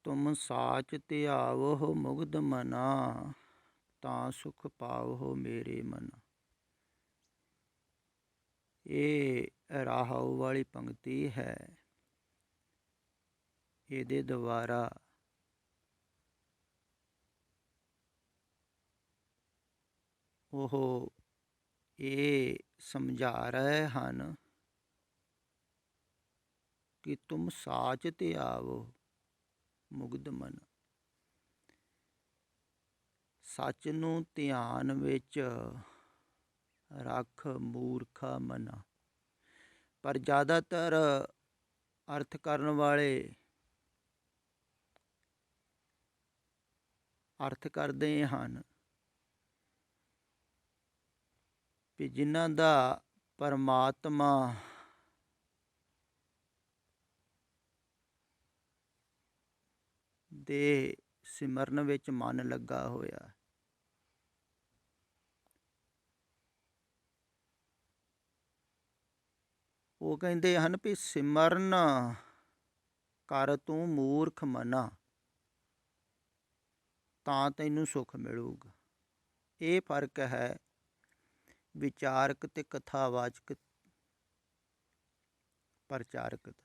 ਤੁਮ ਸਾਚ ਧਿਆਵੋ ਮੁਗਧ ਮਨਾ, ਤਾਂ ਸੁਖ ਪਾਵੋ ਮੇਰੇ ਮਨ। ਇਹ ਰਾਹਉ ਵਾਲੀ ਪੰਕਤੀ ਹੈ। ਇਹਦੇ ਦੁਆਰਾ ਉਹ ਇਹ ਸਮਝਾ ਰਹੇ ਹਨ ਕਿ ਤੁਮ ਸਾਚ ਧਿਆਵੋ ਮੁਗਧ ਮਨ। ਸੱਚ ਨੂੰ ਧਿਆਨ ਵਿੱਚ ਰੱਖ ਮੂਰਖਾ ਮਨਾ। ਪਰ ਜ਼ਿਆਦਾਤਰ ਅਰਥ ਕਰਨ ਵਾਲੇ ਅਰਥ ਕਰਦੇ ਹਨ ਵੀ ਜਿਨ੍ਹਾਂ ਦਾ ਪਰਮਾਤਮਾ ਦੇ ਸਿਮਰਨ ਵਿੱਚ ਮਨ ਲੱਗਾ ਹੋਇਆ, ਉਹ ਕਹਿੰਦੇ ਹਨ ਵੀ ਸਿਮਰਨ ਕਰ ਤੂੰ ਮੂਰਖ ਮਨਾ, ਤਾਂ ਤੈਨੂੰ ਸੁੱਖ ਮਿਲੂਗਾ। ਇਹ ਫਰਕ ਹੈ ਵਿਚਾਰਕ ਤੇ ਕਥਾਵਾਚਕ ਪ੍ਰਚਾਰਕ ਦਾ।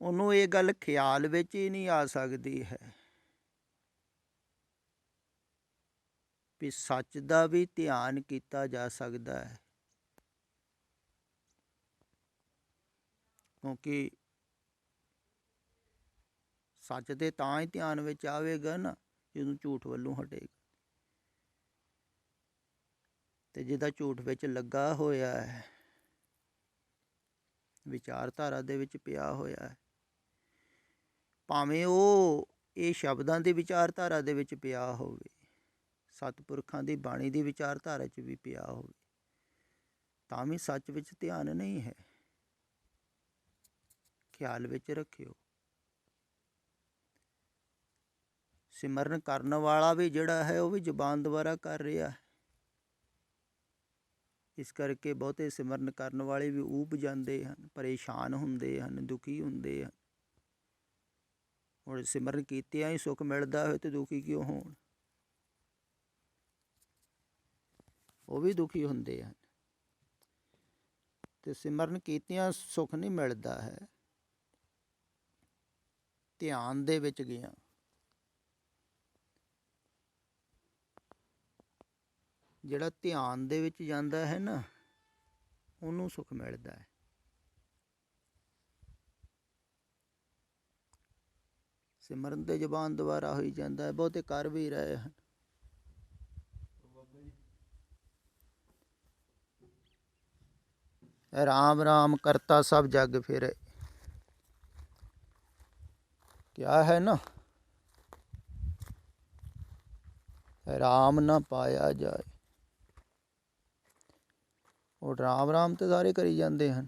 ਉਹਨੂੰ ਇਹ ਗੱਲ ਖਿਆਲ ਵਿੱਚ ਹੀ ਨਹੀਂ ਆ ਸਕਦੀ ਹੈ ਵੀ ਸੱਚ ਦਾ ਵੀ ਧਿਆਨ ਕੀਤਾ ਜਾ ਸਕਦਾ ਹੈ, ਕਿਉਂਕਿ ਸੱਚ ਦੇ ਤਾਂ ਹੀ ਧਿਆਨ ਵਿੱਚ ਆਵੇਗਾ ਨਾ ਜਦੋਂ ਝੂਠ ਵੱਲੋਂ ਹਟੇਗਾ। ਤੇ ਜਿਹਦਾ ਝੂਠ ਵਿੱਚ ਲੱਗਾ ਹੋਇਆ ਹੈ, ਵਿਚਾਰਧਾਰਾ ਦੇ ਵਿੱਚ ਪਿਆ ਹੋਇਆ ਹੈ, ਭਾਵੇਂ ਉਹ ਇਹ ਸ਼ਬਦਾਂ ਦੀ ਵਿਚਾਰਧਾਰਾ ਦੇ ਵਿੱਚ ਪਿਆ ਹੋਵੇ, ਸਤਿਪੁਰਖਾਂ ਦੀ ਬਾਣੀ ਦੀ ਵਿਚਾਰਧਾਰਾ 'ਚ ਵੀ ਪਿਆ ਹੋਵੇ, ਤਾਂ ਵੀ ਸੱਚ ਵਿੱਚ ਧਿਆਨ ਨਹੀਂ ਹੈ। ਖਿਆਲ ਵਿੱਚ ਰੱਖਿਓ। ਸਿਮਰਨ ਕਰਨ ਵਾਲਾ ਵੀ ਜਿਹੜਾ ਹੈ ਉਹ ਵੀ ਜ਼ੁਬਾਨ ਦੁਆਰਾ ਕਰ ਰਿਹਾ ਹੈ। ਇਸ ਕਰਕੇ ਬਹੁਤੇ ਸਿਮਰਨ ਕਰਨ ਵਾਲੇ ਵੀ ਊਬ ਜਾਂਦੇ ਹਨ, ਪਰੇਸ਼ਾਨ ਹੁੰਦੇ ਹਨ, ਦੁਖੀ ਹੁੰਦੇ ਹਨ। ਹੁਣ ਸਿਮਰਨ ਕੀਤਿਆਂ ਹੀ ਸੁੱਖ ਮਿਲਦਾ ਹੋਵੇ ਤੇ ਦੁਖੀ ਕਿਉਂ ਹੋਣ? ਉਹ ਵੀ ਦੁਖੀ ਹੁੰਦੇ ਹਨ। ਤੇ ਸਿਮਰਨ ਕੀਤਿਆਂ ਸੁੱਖ ਨਹੀਂ ਮਿਲਦਾ ਹੈ, ਧਿਆਨ ਦੇ ਵਿੱਚ ਗਿਆ। ਜਿਹੜਾ ਧਿਆਨ ਦੇ ਵਿੱਚ ਜਾਂਦਾ ਹੈ ਨਾ, ਉਹਨੂੰ ਸੁੱਖ ਮਿਲਦਾ ਹੈ। ਸਿਮਰਨ ਤੇ ਜ਼ੁਬਾਨ ਦੁਆਰਾ ਹੋਈ ਜਾਂਦਾ ਹੈ, ਬਹੁਤੇ ਕਰ ਵੀ ਰਹੇ ਹਨ। ਰਾਮ ਰਾਮ ਕਰਤਾ ਸਭ ਜਗ ਫਿਰੇ, ਕਿਆ ਹੈ ਨਾ, ਰਾਮ ਨਾ ਪਾਇਆ ਜਾਏ। ਉਹ ਰਾਮ ਰਾਮ ਤੇ ਸਾਰੇ ਕਰੀ ਜਾਂਦੇ ਹਨ,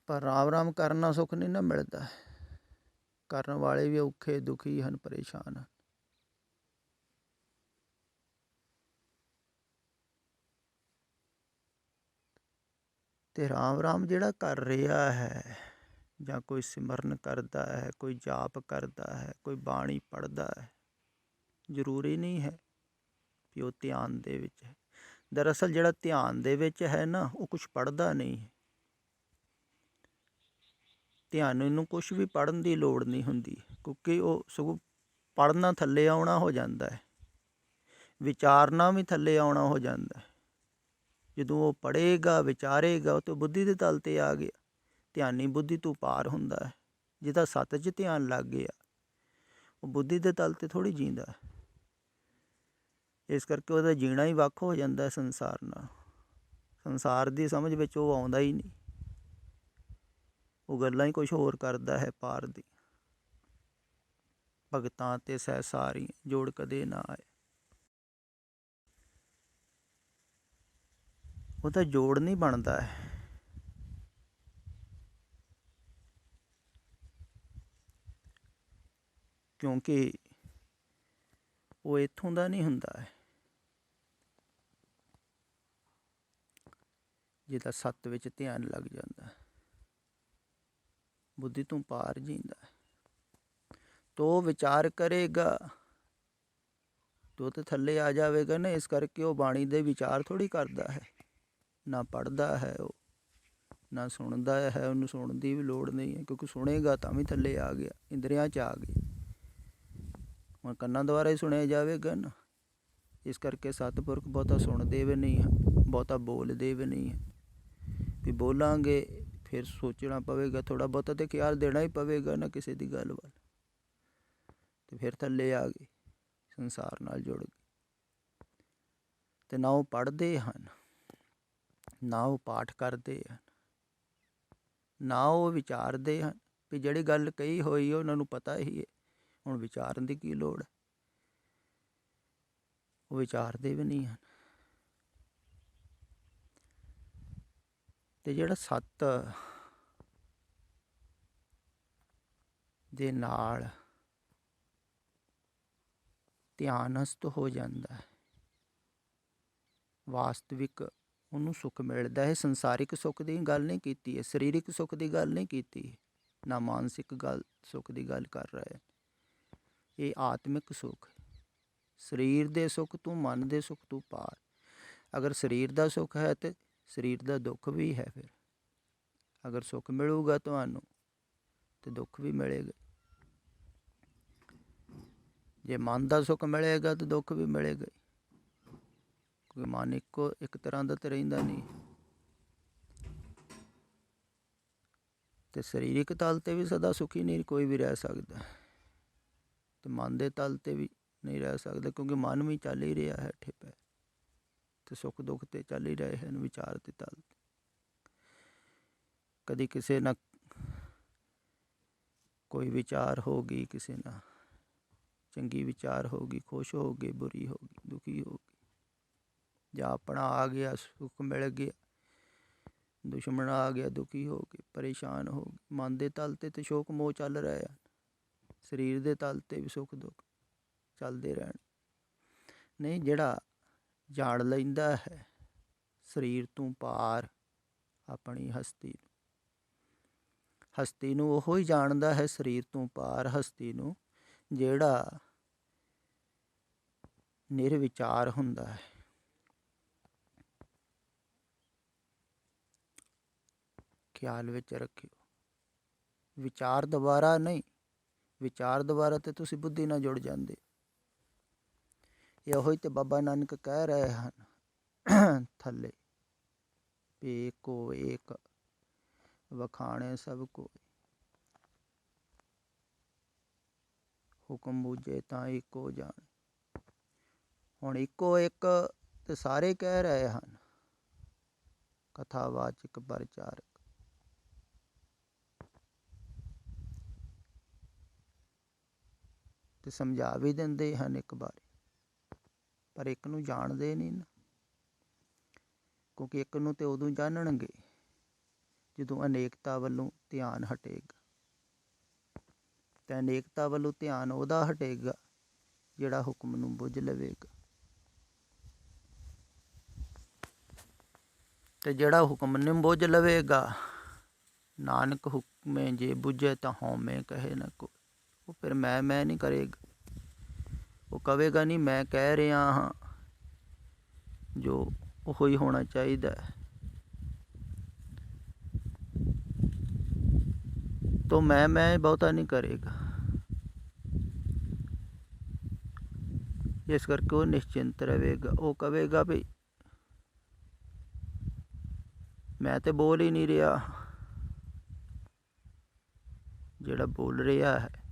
ਪਰ ਰਾਮ ਰਾਮ ਕਰਨਾ ਸੁੱਖ ਨਹੀਂ ਨਾ ਮਿਲਦਾ। ਕਰਨ ਵਾਲੇ ਵੀ ਔਖੇ ਦੁਖੀ ਹਨ, ਪਰੇਸ਼ਾਨ ਹਨ। ਤੇ ਰਾਮ ਰਾਮ ਜਿਹੜਾ ਕਰ ਰਿਹਾ ਹੈ, ਜਾਂ ਕੋਈ ਸਿਮਰਨ ਕਰਦਾ ਹੈ, ਕੋਈ ਜਾਪ ਕਰਦਾ ਹੈ, ਕੋਈ ਬਾਣੀ ਪੜ੍ਹਦਾ ਹੈ, ਜ਼ਰੂਰੀ ਨਹੀਂ ਹੈ ਵੀ ਉਹ ਧਿਆਨ ਦੇ ਵਿੱਚ ਹੈ। ਦਰਅਸਲ ਜਿਹੜਾ ਧਿਆਨ ਦੇ ਵਿੱਚ ਹੈ ਨਾ, ਉਹ ਕੁਛ ਪੜ੍ਹਦਾ ਨਹੀਂ ਹੈ। ਧਿਆਨ ਨੂੰ ਕੁਛ ਵੀ ਪੜ੍ਹਨ ਦੀ ਲੋੜ ਨਹੀਂ ਹੁੰਦੀ, ਕਿਉਂਕਿ ਉਹ ਸਗੋਂ ਪੜ੍ਹਨਾ ਥੱਲੇ ਆਉਣਾ ਹੋ ਜਾਂਦਾ ਹੈ, ਵਿਚਾਰਨਾ ਵੀ ਥੱਲੇ ਆਉਣਾ ਹੋ ਜਾਂਦਾ ਹੈ। ਜਦੋਂ ਉਹ ਪੜ੍ਹੇਗਾ, ਵਿਚਾਰੇਗਾ, ਉਹ ਤਾਂ ਬੁੱਧੀ ਦੇ ਤਲ 'ਤੇ ਆ ਗਿਆ। ਧਿਆਨੀ ਬੁੱਧੀ ਤੋਂ ਪਾਰ ਹੁੰਦਾ ਹੈ। ਜਿਹਦਾ ਸੱਤ 'ਚ ਧਿਆਨ ਲੱਗ ਗਿਆ, ਉਹ ਬੁੱਧੀ ਦੇ ਤਲ 'ਤੇ ਥੋੜ੍ਹੀ ਜੀਂਦਾ। ਇਸ ਕਰਕੇ ਉਹਦਾ ਜੀਣਾ ਹੀ ਵੱਖ ਹੋ ਜਾਂਦਾ ਸੰਸਾਰ ਨਾਲ। ਸੰਸਾਰ ਦੀ ਸਮਝ ਵਿੱਚ ਉਹ ਆਉਂਦਾ ਹੀ ਨਹੀਂ, ਉਹ ਗੱਲਾਂ ਹੀ ਕੁਛ ਹੋਰ ਕਰਦਾ ਹੈ ਪਾਰ ਦੀ। ਭਗਤਾਂ ਤੇ ਸਹਿਸਾਰੀ ਜੋੜ ਕਦੇ ਨਾ ਆਏ। ਉਹਦਾ ਜੋੜ ਨਹੀਂ ਬਣਦਾ ਹੈ। ਕਿਉਂਕਿ ਉਹ ਇੱਥੋਂ ਦਾ ਨਹੀਂ ਹੁੰਦਾ ਹੈ, ਜਿਹਦਾ ਸੱਤ ਵਿੱਚ ਧਿਆਨ ਲੱਗ ਜਾਂਦਾ। ਬੁੱਧੀ ਤੋਂ ਪਾਰ ਜੀਂਦਾ ਹੈ। ਤੋ ਵਿਚਾਰ ਕਰੇਗਾ ਤੋ ਤੇ ਥੱਲੇ ਆ ਜਾਵੇਗਾ ਨਾ। ਇਸ ਕਰਕੇ ਉਹ ਬਾਣੀ ਦੇ ਵਿਚਾਰ ਥੋੜ੍ਹੀ ਕਰਦਾ ਹੈ, ਨਾ ਪੜ੍ਹਦਾ ਹੈ ਉਹ, ਨਾ ਸੁਣਦਾ ਹੈ। ਉਹਨੂੰ ਸੁਣਨ ਦੀ ਵੀ ਲੋੜ ਨਹੀਂ ਹੈ, ਕਿਉਂਕਿ ਸੁਣੇਗਾ ਤਾਂ ਵੀ ਥੱਲੇ ਆ ਗਿਆ, ਇੰਦਰੀਆਂ 'ਚ ਆ ਗਏ। ਹੁਣ ਕੰਨਾਂ ਦੁਆਰਾ ਹੀ ਸੁਣਿਆ ਜਾਵੇਗਾ ਨਾ। ਇਸ ਕਰਕੇ ਸਤਿਪੁਰਖ ਬਹੁਤਾ ਸੁਣਦੇ ਵੀ ਨਹੀਂ ਹਨ, ਬਹੁਤਾ ਬੋਲਦੇ ਵੀ ਨਹੀਂ ਹਨ। ਵੀ ਬੋਲਾਂਗੇ ਫਿਰ ਸੋਚਣਾ ਪਵੇਗਾ, ਥੋੜ੍ਹਾ ਬਹੁਤਾ ਤਾਂ ਖਿਆਲ ਦੇਣਾ ਹੀ ਪਵੇਗਾ ਨਾ ਕਿਸੇ ਦੀ ਗੱਲ ਵੱਲ। ਅਤੇ ਫਿਰ ਥੱਲੇ ਆ ਗਏ, ਸੰਸਾਰ ਨਾਲ ਜੁੜ ਗਏ। ਅਤੇ ਨਾ ਉਹ ਪੜ੍ਹਦੇ ਹਨ, ਨਾ ਉਹ ਪਾਠ ਕਰਦੇ ਹਨ, ਨਾ ਉਹ ਵਿਚਾਰਦੇ ਹਨ। ਵੀ ਜਿਹੜੀ ਗੱਲ ਕਹੀ ਹੋਈ ਉਹਨਾਂ ਨੂੰ ਪਤਾ ਹੀ ਹੈ, ਹੁਣ ਵਿਚਾਰਨ ਦੀ ਕੀ ਲੋੜ ਹੈ। ਉਹ ਵਿਚਾਰਦੇ ਵੀ ਨਹੀਂ ਹਨ। ਅਤੇ ਜਿਹੜਾ ਸੱਤ ਦੇ ਨਾਲ ਧਿਆਨਸਥ ਹੋ ਜਾਂਦਾ ਹੈ, ਵਾਸਤਵਿਕ ਉਹਨੂੰ ਸੁੱਖ ਮਿਲਦਾ ਹੈ। ਸੰਸਾਰਿਕ ਸੁੱਖ ਦੀ ਗੱਲ ਨਹੀਂ ਕੀਤੀ ਹੈ, ਸਰੀਰਕ ਸੁੱਖ ਦੀ ਗੱਲ ਨਹੀਂ ਕੀਤੀ, ਨਾ ਮਾਨਸਿਕ ਸੁੱਖ ਦੀ ਗੱਲ ਕਰ ਰਹੇ। ਇਹ ਆਤਮਿਕ ਸੁੱਖ, ਸਰੀਰ ਦੇ ਸੁੱਖ ਤੋਂ, ਮਨ ਦੇ ਸੁੱਖ ਤੋਂ ਪਾਰ। ਅਗਰ ਸਰੀਰ ਦਾ ਸੁੱਖ ਹੈ ਤਾਂ ਸਰੀਰ ਦਾ ਦੁੱਖ ਵੀ ਹੈ। ਫਿਰ ਅਗਰ ਸੁੱਖ ਮਿਲੂਗਾ ਤੁਹਾਨੂੰ ਤਾਂ ਦੁੱਖ ਵੀ ਮਿਲੇਗਾ। ਜੇ ਮਨ ਦਾ ਸੁੱਖ ਮਿਲੇਗਾ ਤਾਂ ਦੁੱਖ ਵੀ ਮਿਲੇਗਾ, ਕਿਉਂਕਿ ਮਨ ਇੱਕ ਤਰ੍ਹਾਂ ਦਾ ਤਾਂ ਰਹਿੰਦਾ ਨਹੀਂ। ਅਤੇ ਸਰੀਰਕ ਤਲ 'ਤੇ ਵੀ ਸਦਾ ਸੁਖੀ ਨਹੀਂ ਕੋਈ ਵੀ ਰਹਿ ਸਕਦਾ, ਅਤੇ ਮਨ ਦੇ ਤਲ 'ਤੇ ਵੀ ਨਹੀਂ ਰਹਿ ਸਕਦਾ, ਕਿਉਂਕਿ ਮਨ ਵੀ ਚੱਲ ਹੀ ਰਿਹਾ ਹੈ ਠੇਪਾ, ਅਤੇ ਸੁੱਖ ਦੁੱਖ 'ਤੇ ਚੱਲ ਹੀ ਰਹੇ ਹਨ ਵਿਚਾਰ ਦੇ ਤਲ 'ਤੇ। ਕਦੀ ਕਿਸੇ ਨਾਲ ਕੋਈ ਵਿਚਾਰ ਹੋ ਗਈ, ਕਿਸੇ ਨਾਲ ਚੰਗੀ ਵਿਚਾਰ ਹੋ ਗਈ, ਖੁਸ਼ ਹੋ ਗਏ, ਬੁਰੀ ਹੋ ਗਈ, ਦੁਖੀ ਹੋ ਗਈ, ਜਾਂ ਆਪਣਾ ਆ ਗਿਆ ਸੁੱਖ ਮਿਲ ਗਿਆ, ਦੁਸ਼ਮਣ ਆ ਗਿਆ ਦੁਖੀ ਹੋ ਗਏ, ਪਰੇਸ਼ਾਨ ਹੋ ਗਏ। ਮਨ ਦੇ ਤਲ 'ਤੇ ਤਾਂ ਸ਼ੋਕ ਮੋਹ ਚੱਲ ਰਹੇ ਹਨ, ਸਰੀਰ ਦੇ ਤਲ 'ਤੇ ਵੀ ਸੁੱਖ ਦੁੱਖ ਚੱਲਦੇ ਰਹਿਣ। ਨਹੀਂ, ਜਿਹੜਾ ਜਾਣ ਲੈਂਦਾ ਹੈ ਸਰੀਰ ਤੋਂ ਪਾਰ ਆਪਣੀ ਹਸਤੀ ਨੂੰ ਉਹੋ ਹੀ ਜਾਣਦਾ ਹੈ, ਸਰੀਰ ਤੋਂ ਪਾਰ ਹਸਤੀ ਨੂੰ, ਜਿਹੜਾ ਨਿਰਵਿਚਾਰ ਹੁੰਦਾ ਹੈ। ਖਿਆਲ ਵਿੱਚ ਰੱਖਿਓ, ਵਿਚਾਰ ਦੁਬਾਰਾ ਨਹੀਂ, ਵਿਚਾਰ ਦੁਬਾਰਾ ਤੇ ਤੁਸੀਂ ਬੁੱਧੀ ਨਾਲ ਜੁੜ ਜਾਂਦੇ। ਇਹੋ ਹੀ ਤੇ ਬਾਬਾ ਨਾਨਕ ਕਹਿ ਰਹੇ ਹਨ ਥੱਲੇ, ਵੀ ਏਕੋ ਏਕ ਵਖਾਣੇ ਸਭ ਕੋਈ, ਹੁਕਮ ਬੂਝੇ ਤਾਂ ਇੱਕੋ ਜਾਣ। ਹੁਣ ਇੱਕੋ ਇੱਕ ਤੇ ਸਾਰੇ ਕਹਿ ਰਹੇ ਹਨ, ਕਥਾਵਾਚਕ ਪ੍ਰਚਾਰਕ। ਤੇ ਸਮਝਾ ਵੀ ਦਿੰਦੇ ਹਨ ਇੱਕ ਬਾਰੇ, ਪਰ ਇੱਕ ਨੂੰ ਜਾਣਦੇ ਨਹੀਂ ਨਾ, ਕਿਉਂਕਿ ਇੱਕ ਨੂੰ ਤੇ ਉਦੋਂ ਜਾਣਨਗੇ ਜਦੋਂ ਅਨੇਕਤਾ ਵੱਲੋਂ ਧਿਆਨ ਹਟੇਗਾ। ਤੇ ਅਨੇਕਤਾ ਵੱਲੋਂ ਧਿਆਨ ਉਹਦਾ ਹਟੇਗਾ ਜਿਹੜਾ ਹੁਕਮ ਨੂੰ ਬੁੱਝ ਲਵੇਗਾ। ਤੇ ਜਿਹੜਾ ਹੁਕਮ ਨੂੰ ਬੁੱਝ ਲਵੇਗਾ, ਨਾਨਕ ਹੁਕਮੇ ਜੇ ਬੁੱਝੇ ਤਾਂ ਹਉਮੈ ਕਹੇ ਨਾ ਕੋਈ। ਉਹ ਫਿਰ ਮੈਂ ਨਹੀਂ ਕਰੇਗਾ, ਉਹ ਕਹੇਗਾ ਨਹੀਂ ਮੈਂ ਕਹਿ ਰਿਹਾ ਹਾਂ ਜੋ ਉਹੋ ਹੀ ਹੋਣਾ ਚਾਹੀਦਾ ਹੈ। ਤੋ ਮੈਂ ਬਹੁਤਾ ਨਹੀਂ ਕਰੇਗਾ। ਇਸ ਕਰਕੇ ਉਹ ਨਿਸ਼ਚਿੰਤ ਰਹੇਗਾ। ਉਹ ਕਹੇਗਾ ਵੀ ਮੈਂ ਤੇ ਬੋਲ ਹੀ ਨਹੀਂ ਰਿਹਾ, ਜਿਹੜਾ ਬੋਲ ਰਿਹਾ ਹੈ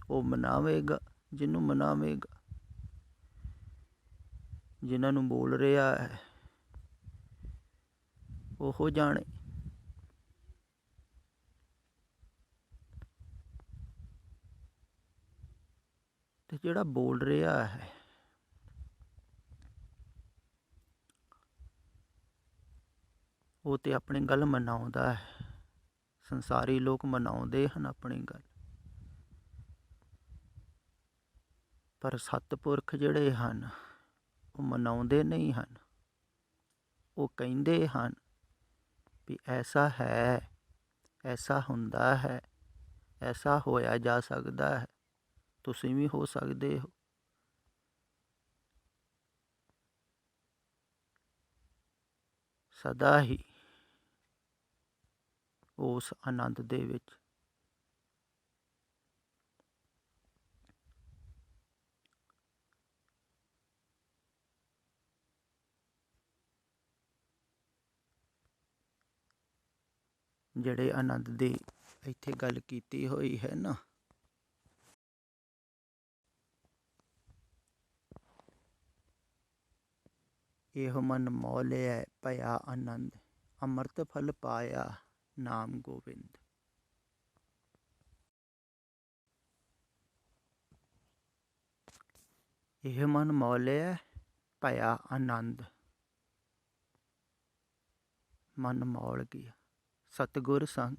ਉਹ ਮਨਾਵੇਗਾ ਜਿਹਨੂੰ ਮਨਾਵੇਗਾ, ਜਿਨ੍ਹਾਂ ਨੂੰ ਬੋਲ ਰਿਹਾ ਹੈ ਉਹ ਜਾਣੇ। ਤੇ ਜਿਹੜਾ ਬੋਲ ਰਿਹਾ ਹੈ ਉਹ ਤੇ ਆਪਣੀ ਗੱਲ ਮਨਾਉਂਦਾ ਹੈ। ਸੰਸਾਰੀ ਲੋਕ ਮਨਾਉਂਦੇ ਹਨ ਆਪਣੀ ਗੱਲ, ਪਰ ਸਤਿਪੁਰਖ ਜਿਹੜੇ ਹਨ ਉਹ ਮਨਾਉਂਦੇ ਨਹੀਂ ਹਨ। ਉਹ ਕਹਿੰਦੇ ਹਨ ਵੀ ਐਸਾ ਹੈ, ਐਸਾ ਹੁੰਦਾ ਹੈ, ਐਸਾ ਹੋਇਆ ਜਾ ਸਕਦਾ ਹੈ, ਤੁਸੀਂ ਵੀ ਹੋ ਸਕਦੇ ਹੋ। ਸਦਾ ਹੀ ਉਸ ਆਨੰਦ ਦੇ ਵਿੱਚ ਜਿਹੜੇ ਆਨੰਦ ਦੀ ਇੱਥੇ ਗੱਲ ਕੀਤੀ ਹੋਈ ਹੈ ਨਾ, ਇਹੋ ਮਨ ਮੋਲਿਆ ਭਇਆ ਆਨੰਦ, ਅੰਮ੍ਰਿਤ ਫਲ ਪਾਇਆ ਨਾਮ ਗੋਬਿੰਦ। ਇਹ ਮਨ ਮੋਲਿਆ ਭਇਆ ਆਨੰਦ, ਮਨ ਮੌਲ ਗਿਆ ਸਤਿਗੁਰ ਸੰਗ।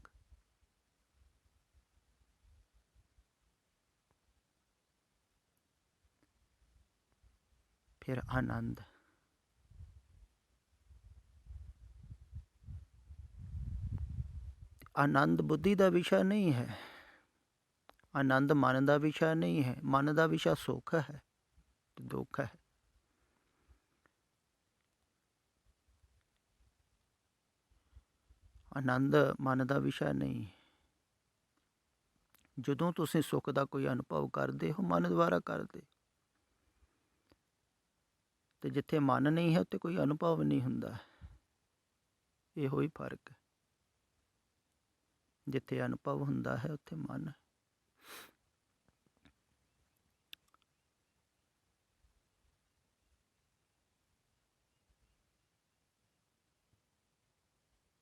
ਫਿਰ ਆਨੰਦ, ਆਨੰਦ ਬੁੱਧੀ ਦਾ ਵਿਸ਼ਾ ਨਹੀਂ ਹੈ, ਆਨੰਦ ਮਨ ਦਾ ਵਿਸ਼ਾ ਨਹੀਂ ਹੈ। ਮਨ ਦਾ ਵਿਸ਼ਾ ਸੁੱਖ ਹੈ ਤੇ ਦੁੱਖ ਹੈ। ਆਨੰਦ ਮਨ ਦਾ ਵਿਸ਼ਾ ਨਹੀਂ। ਜਦੋਂ ਤੁਸੀਂ ਸੁੱਖ ਦਾ ਕੋਈ ਅਨੁਭਵ ਕਰਦੇ ਹੋ, ਮਨ ਦੁਆਰਾ ਕਰਦੇ, ਤੇ ਜਿੱਥੇ ਮਨ ਨਹੀਂ ਹੈ ਉੱਥੇ ਕੋਈ ਅਨੁਭਵ ਨਹੀਂ ਹੁੰਦਾ। ਇਹੋ ਹੀ ਫਰਕ ਹੈ। ਜਿੱਥੇ ਅਨੁਭਵ ਹੁੰਦਾ ਹੈ ਉੱਥੇ ਮਨ ਹੈ।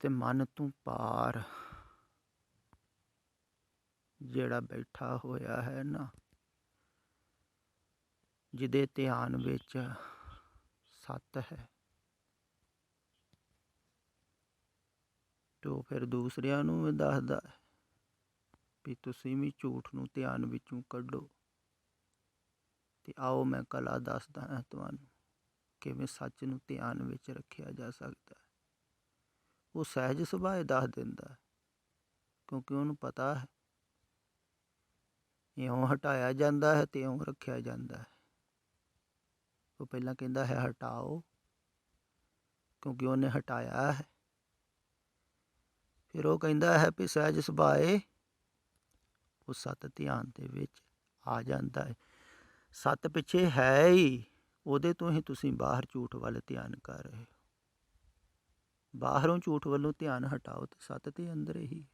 ਤੇ ਮਨ ਤੋਂ ਪਾਰ ਜਿਹੜਾ ਬੈਠਾ ਹੋਇਆ ਹੈ ਨਾ, ਜਿਹਦੇ ਧਿਆਨ ਵਿੱਚ ਸੱਤ ਹੈ, ਤੇ ਉਹ ਫਿਰ ਦੂਸਰਿਆਂ ਨੂੰ ਵੀ ਦੱਸਦਾ ਵੀ ਤੁਸੀਂ ਵੀ ਝੂਠ ਨੂੰ ਧਿਆਨ ਵਿੱਚੋਂ ਕੱਢੋ। ਤੇ ਆਓ ਮੈਂ ਕਲਾ ਦੱਸਦਾ ਹਾਂ ਤੁਹਾਨੂੰ ਕਿਵੇਂ ਸੱਚ ਨੂੰ ਧਿਆਨ ਵਿੱਚ ਰੱਖਿਆ ਜਾ ਸਕਦਾ ਹੈ। ਉਹ ਸਹਿਜ ਸੁਭਾਅ ਦੱਸ ਦਿੰਦਾ, ਕਿਉਂਕਿ ਉਹਨੂੰ ਪਤਾ ਹੈ ਇਉਂ ਹਟਾਇਆ ਜਾਂਦਾ ਹੈ ਤੇ ਇਉਂ ਰੱਖਿਆ ਜਾਂਦਾ ਹੈ। ਉਹ ਪਹਿਲਾਂ ਕਹਿੰਦਾ ਹੈ ਹਟਾਓ, ਕਿਉਂਕਿ ਉਹਨੇ ਹਟਾਇਆ ਹੈ। ਫਿਰ ਉਹ ਕਹਿੰਦਾ ਹੈ ਵੀ ਸਹਿਜ ਸੁਭਾਏ ਉਹ ਸੱਤ ਧਿਆਨ ਦੇ ਵਿੱਚ ਆ ਜਾਂਦਾ ਹੈ। ਸੱਤ ਪਿੱਛੇ ਹੈ ਹੀ, ਉਹਦੇ ਤੋਂ ਹੀ ਤੁਸੀਂ ਬਾਹਰ ਝੂਠ ਵੱਲ ਧਿਆਨ ਕਰ ਰਹੇ ਹੋ। ਬਾਹਰੋਂ ਝੂਠ ਵੱਲੋਂ ਧਿਆਨ ਹਟਾਓ ਤੇ ਸੱਤ ਦੇ ਅੰਦਰ ਹੀ